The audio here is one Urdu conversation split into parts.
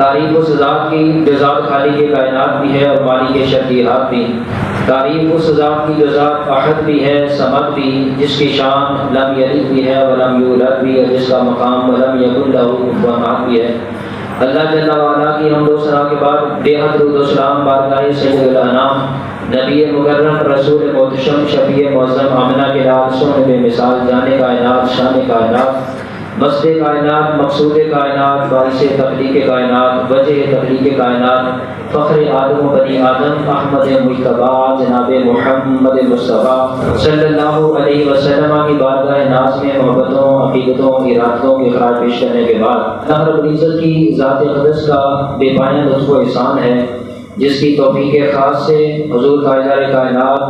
تعریف اس ذات کی جو ذات خالق کائنات بھی ہے اور مالک شرعیات بھی. تعریف اس ذات کی جو ذات احد بھی ہے، صمد بھی، جس کی شان لم یلد بھی ہے ولم یولد بھی، اور جس کا مقام ولم یکن لہ کفوا احد بھی ہے. اللہ جل وعلا کی حمد و ثنا کے بعد بے حد درود و سلام بارگاہ سید الانام نبی مکرم رسول محتشم شفیع معظم آمنہ کے لال سونے بے مثال جان کائنات شان کائنات مقصد کائنات مقصود کائنات باعث تخلیق کائنات وجہ تخلیق کائنات فخر آدم و بنی آدم احمد مجتبیٰ جناب محمد مصطفیٰ صلی اللہ علیہ وسلم کی بارگاہ ناز میں محبتوں عقیدتوں ارادتوں کے خراج پیش کرنے کے بعد اللہ رب العزت کی ذات اقدس کا بے پایہ لطف و احسان ہے، جس کی توفیق خاص سے حضور تاجدار کائنات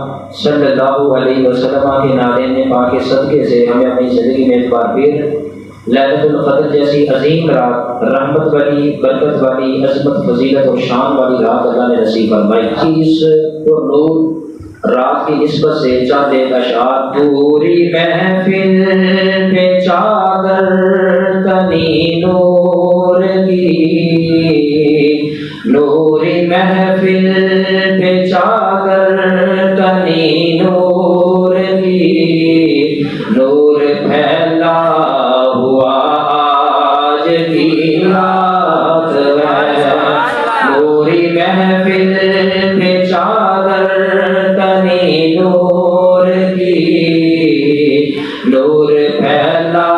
صلی اللہ علیہ وسلم کے نادین پاک صدقے سے ہمیں اپنی زندگی میں ایک بار پھر لیلۃ القدر جیسی عظیم رات، رحمت والی، برکت والی، عظمت فضیلت اور شان والی رات اللہ نے نصیب فرمائی. اس نور رات کی نسبت سے چند ایک اشعار. پوری محفل پہ چادر تنی نور کی، نوری محفل پہ چادر تنی نور کی، نور پھیلا ہوا آج کی رات ہے. نوری محفل پہ چادر تنی نور کی، نور پھیلا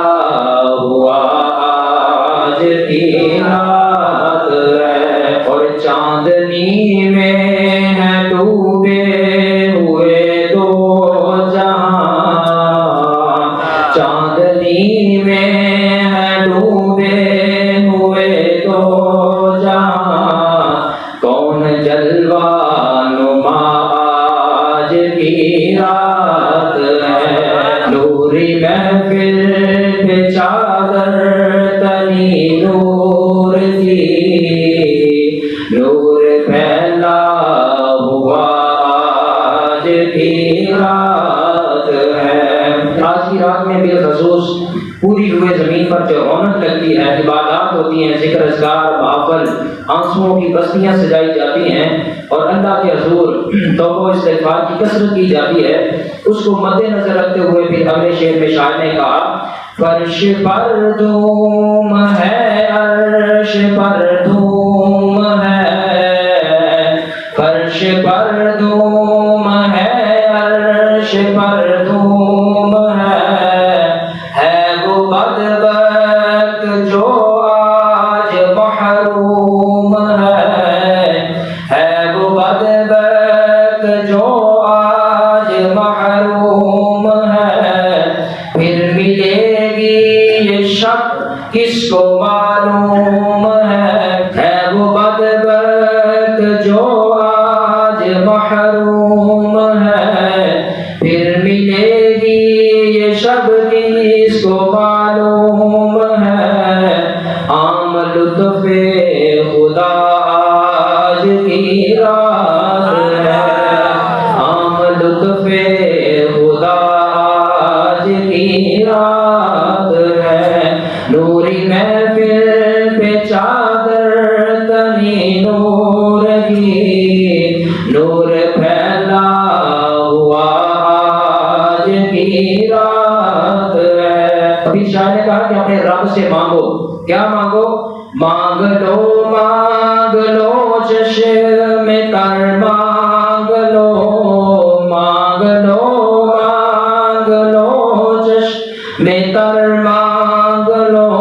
ہوا آج کی رات ہے. اور چاندنی میں ہے ڈوبے ہوئے دو جہاں، چاندنی میں ہے ڈوبے ہوئے دو جہاں، کون جلوہ نما آج کی رات ہے. نوری محفل پہ چادر تنی نور کی، نور پھیلا ہوا آج کی رات ہے. آج کی رات میں بالخصوص پوری روئے زمین پر جو رونق لگتی ہے، عبادات ہوتی ہیں، ذکر اذکار محافل، آنسوؤں کی بستیاں سجائی جاتی ہیں اور اللہ کے حضور توبہ و استغفار کی کثرت کی جاتی ہے، اس کو مد نظر رکھتے ہوئے پھر اگلے شعر میں شاعر نے کہا: فرش پر دھوم ہے عرش پر دھوم ہے، فرش پر دھوم ہے عرش پر دھوم ہے وہ بدبخت جو آج محروم ہے وہ بدبخت جو آج محروم ہے. پھر ملے گی یہ شب کس کو معلوم ہے وہ بدبخت جو آج محروم ہے. پھر ملے گی یہ شب کس کو معلوم ہے. عام لطف خدا آج کی رات ہے، عام لطف خدا آج کی رات ہے. نوری محفل پہ چادر تنی نور کی، نور پھیلا ہوا آج کی رات ہے. ابھی شاعر نے کہا کہ اپنے رب سے مانگو. کیا مانگو؟ مانگ لو چشم تر مانگ لو، مانگ لو چشم تر مانگ لو،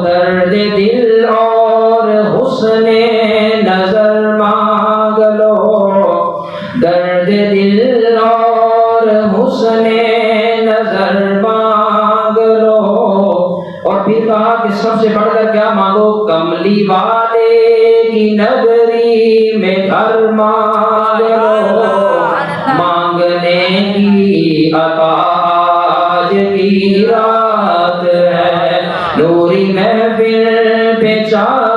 درد دل اور حسن نظر مانگ لو، درد دل اور حسن نظر مانگ لو. اور پھر کہا کہ سب سے بڑھ کر کیا مانگو؟ کملی والے کی نگری میں گھر مانگ لو، مانگنے کی عطا آج کی رات ہے. نوری محفل پہ چادر